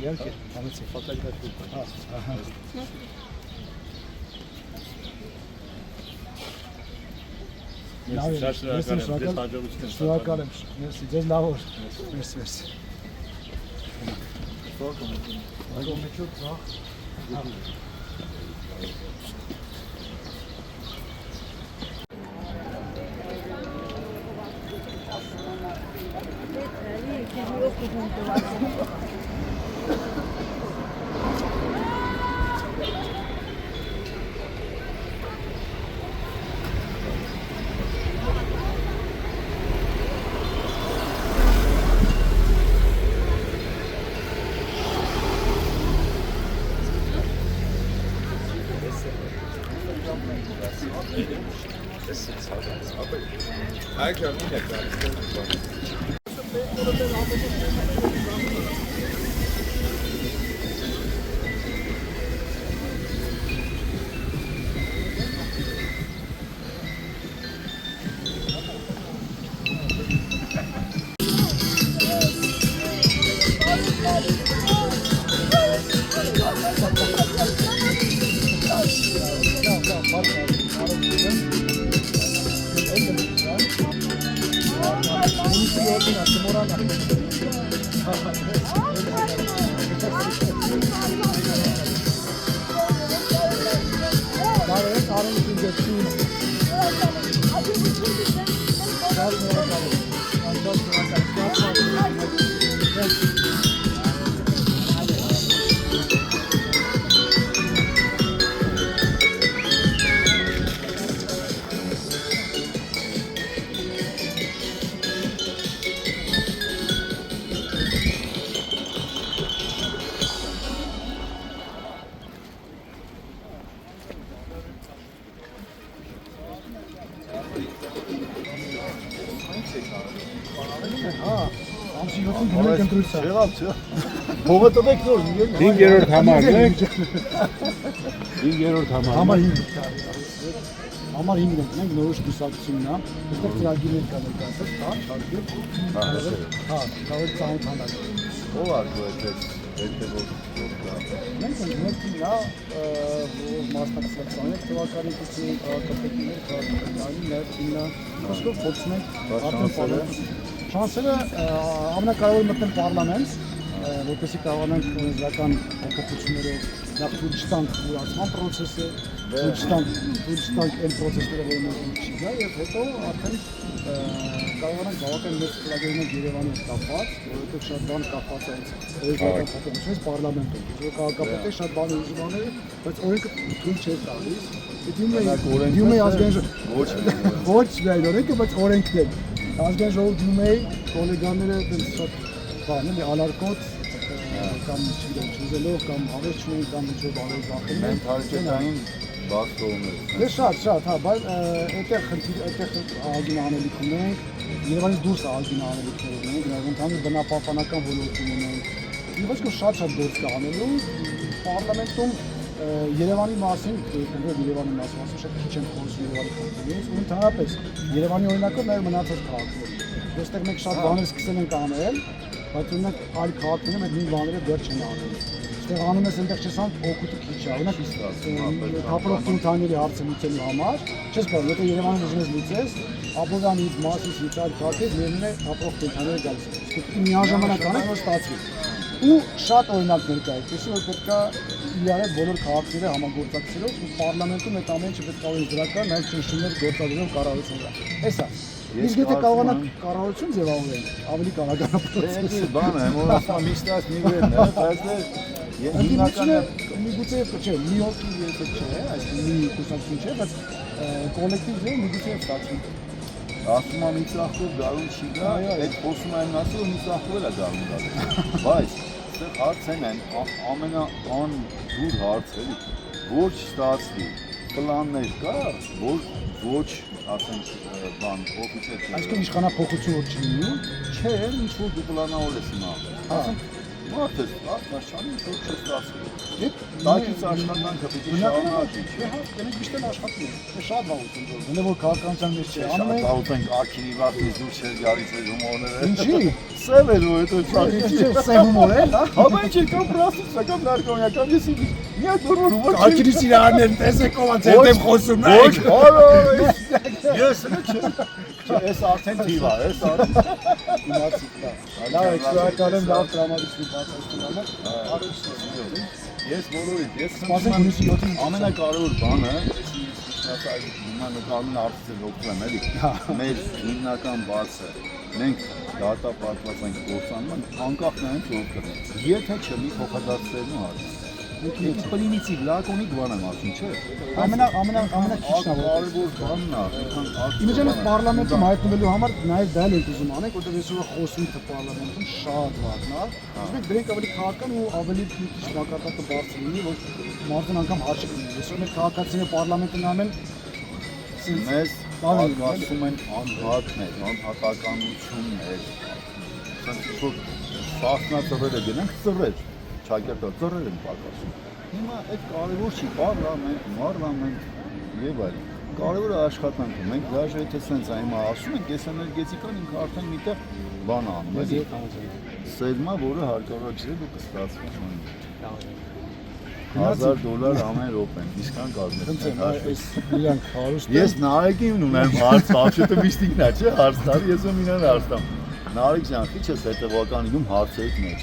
իհարկե, համեցեք։ Ֆոտոգրաֆի։ Ահա։ Շնորհակալ եմ։ Մերսի, ձեզ լավ օր։ Մերսի։ Այո, մեջոց ցախ։ Փողը տվեք նոր 5-րդ համարն է։ 5-րդ Համար 5։ Համար 5-ն ենք, մենք նորոշ դուսակցությունն է, այստեղ ծրագիրներ կա ներկայացած, հա, շարքեր։ Հա, կարող եք ծանոթանալ։ Ո՞վ արկու է որ Մենք մեկին նա մասնակցել թվականի կուսի քաղաքապետիներ, քաղաքապետարանի նաև իննա խոսքով փորձում ենք արդեն շանսերը ամենակարևորը մտնել պարլամենտ, որպեսզի կարողանանք օրենսդրական փոփոխությունները նախ ցույց տանք ուրացման process-ը, ցույց տանք այն process-ները, որոնք մենք չգիտենք, եւ հետո արդեն կարողանանք բավական մեծ ծրագրերով Երևանի կապված, որովհետեւ շատ բան կապված է օրենսդրական փոփոխությունից պարլամենտում։ Որ քաղաքապետը շատ բան ուզում անել, բայց օրենքը թույլ չէ տալիս։ Դու մի ազգային ոչ միայն օրենքը, բայց օրենքն է։ Ազգային ժողովուրդ Դումեի կոլեգաները դեռ շատ բան էլի ալարկոտ կամ չգիտեմ չուզելով կամ հավես չունեն կամ ինչով արել բախել են թարգմանային բաց կողմեր։ Դե շատ, հա, բայց այդտեղ ալգին անելիք ունենք, Երևանից դուրս ալգին անելիքներ ունենք, ընդհանուր բնապահպանական ոլորտում ունենք։ Եվ ոչ շատ գործ կա անելու պարլամենտում Երևանի մասին, Երևանի մասին շատ քիչ են խոսում Երևանի խնդիրներից, ու ընդհանրապես Երևանի օրինակով նաև մնացած քաղաքներ։ Ոստեղ մենք շատ բաներ սկսել ենք անել, բայց օրինակ այլ քաղաքներում այդ նույն բաները դեռ չեն անել։ Այստեղ անում ես այնտեղ չես անում օգուտը քիչ է, օրինակ թափորող կենտրոնների հարցը լուծելու համար, չես կարող, եթե Երևանում ուզում ես լուծես, Աբովյանից, Մասից, այլ քաղաքից միևնույն է թափորող կենտրոնները գալիս են։ Իսկ միաժամանակ անես, որ ստացվի։ Ու շատ օրինակներ կա, այսպես որ պետք է իրար հետ բոլոր քաղաքները համագործակցելով ու պարլամենտում այդ ամեն ինչը պետք է օրենսդրական նաև ճնշումներ գործադրելով կառավարության վրա։ Հեսա։ Իսկ եթե կարողանանք կառավարություն ձևավորել, ավելի կարողանա process-ը։ Դա բան է, որ ասա միշտ նիվերն է, բայց հիմնականը միգուցե չէ, մի հոգի եթե չէ, այսինքն մի կուսակցություն չէ, բայց կոլեկտիվ ձև միգուցե ստացվի։ ասում եմ ինձախով գարուն չի գա, այդ խոսում եմ ասում ինձախով էլ է գարուն գա։ Բայց այստեղ հարցն են ամենադուր հարցը, որ չստացվի, պլաններ կա, որ ոչ ասենք բան օֆիցիալ։ Այսինքն իշխանափոխություն որ չլինի, չէ, ինչ որ դու պլանավորես հիմա։ Ասենք Մարդը աշխարհի ոչ չստացի։ Դե Տակից աշխատանքը պիտի շարունակի։ մենք միշտ էլ աշխատում ենք։ Շատ վաղուց ենք որ որ քաղաքականության մեջ չի անում ենք։ Շատ ենք ակինի վախից դուրս չեր գալիս այդ հումորները։ Ինչի։ Սև էր ու հետո շատ Ինչի՞ սև հումոր է, հա։ Հա ինչ կամ պրաստիկ կամ նարկոմիական ես մի հատ որ հումոր Ակիրի սիրահարներն տեսեք ով է ձեր դեմ խոսում նա։ Ոչ, արա, ես ես արդեն թիվ է, ես Իմացի դա։ Լավ է, շնորհակալ եմ լավ տրամադրություն բացասության համար։ Ես բոլորիդ, ես Սպասենք հունիսի 7-ին ամենակարևոր բանը, հիմա նկարում արտիստը օգտվում եմ, էլի։ Մեր հիմնական բացը մենք դատապարտված ենք գործանում, անկախ նրանից որ կրենք։ Եթե չլի փոխադարձերն ու հարցը։ Ինքը պրիմիտիվ լակոնիկ բան եմ ասում, չէ՞։ ամենակիչն է որ կարևոր բանն է, Իմիջիայինս պարլամենտում հայտնվելու համար նաև դա էլ ենք ուզում անենք, որտեղ այսօր խոսում թե պարլամենտում շատ վաղն է։ Ուզում ենք դրանք ավելի քաղաքական ու ավելի քիչ մակարդակը բարձր լինի, որ մարդուն անգամ հարճ լինի։ Այսօր մեր քաղաքացիները պարլամենտն ամեն մեզ ասում են անհատներ, անհատականություններ։ Սրանք սասնա ծռերը գնանք ծռեր, չակերտը ծռեր են պակասում։ Հիմա այդ կարևոր չի, պարլամենտ եւ այլն։ Կարևորը աշխատանքը։ Մենք դաժե եթե սենց հիմա ասում ենք, ես էներգետիկան ինքը արդեն միտեղ բան անում, էլի։ Սերմա, որը հարկավոր չէ, դու կստացվի $1000 ամեն րոպեն, իսկան կազմեցին։ իրանք հարուստ Ես Նարեկին ունեմ հարց, вообще-то միշտ ինքն է, չէ, հարց տալի, ես ում իրան հարց տամ։ Նարեկ ջան, քիչ ես հետևական իդում հարցերից մեջ։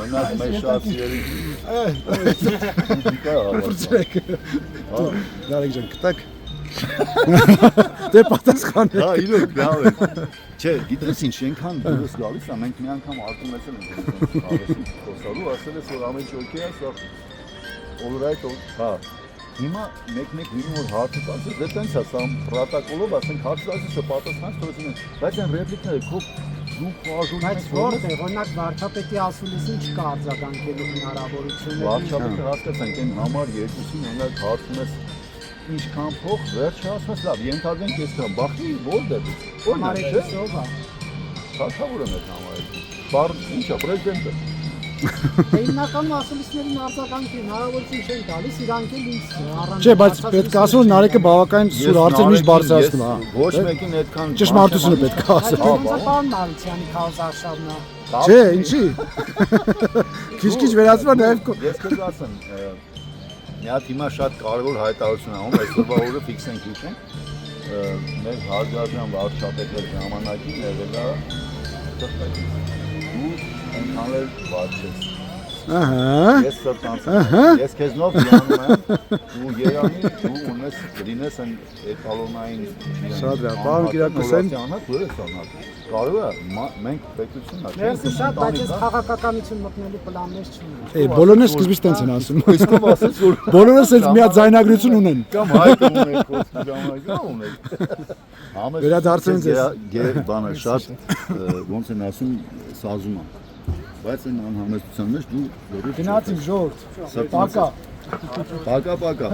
Մենակ մեր շատ սիրելի։ Ֆրցրեք։ Նարեկ ջան, կտակ։ Դե պատասխան։ Հա, իրոք լավ է։ Չէ, գիտես ինչ, այնքան դուրս գալիս է, մենք մի անգամ արտունեցել ենք խոսալու, ասել ես որ ամեն ինչ օքեյ է, սա Alright, հա։ Հիմա մեկ-մեկ լինում որ հարցը տալիս, դե տենց է, սա պրոտոկոլով, ասենք հարցը տալիս է պատասխանს թողեցին են, բայց այն ռեպլիկները քո դու խոժում Բայց որտե՞ղ, օրինակ վարչապետի ասուլիսին չկա արձագանքելու հնարավորությունը։ Վարչապետը հասկացանք այն համար երկուսին հնարք հարցում ես ինչքան փող վերջը ասես լավ, ենթադրենք ես կան, բախի որտե՞ղ։ Համարելիս ով է։ Թագավորը մեր համարել։ Բար ինչա, պրեզիդենտը։ Դե հիմնականում ասուլիսներին արձագանքի հնարավորություն չեն տալիս, իրանք էլ ինձ առանց։ Չէ, բայց պետք է ասում Նարեկը բավական սուր հարցեր միշտ բարձրացնում է։ Ոչ մեկին այդքան Ճշմարտությունը պետք է ասել։ Ոնց է պարոն Մարությանի քարոզարշավն է։ Չէ, ինչի։ Քիչ-քիչ վերացնում է նաև Ես քեզ ասեմ, մի հատ հիմա շատ կարևոր հայտարարություն անում, այսօրվա օրը ֆիքս ենք հիշենք։ Մեր հարգարժան վարչապետը ժամանակին եղել է դու այնքան էլ վատ չես։ Ահա։ Ես սրտանց ես քեզնով յանում եմ ու Երանի դու ունես դրինես այն էտալոնային Շատ լավ, պարոն Կիրակոսյան։ Կարևորը մենք պետությունն ենք։ Ես շատ, բայց ես քաղաքականություն մտնելու պլաններ չունեմ։ Է, բոլորն էլ սկզբից տենց են ասում։ Իսկով ասես որ Բոլորը սենց մի հատ ձայնագրություն ունեն։ կամ հայտը ունեք խոսքի ժամանակ ունեք։ Վերադարձեն ձեզ։ Բանը շատ ոնց են ասում սազում է։ Բայց այն անհամեստության մեջ դու լրիվ Գնացինք ժողովուրդ։ Պակա։ Պակա։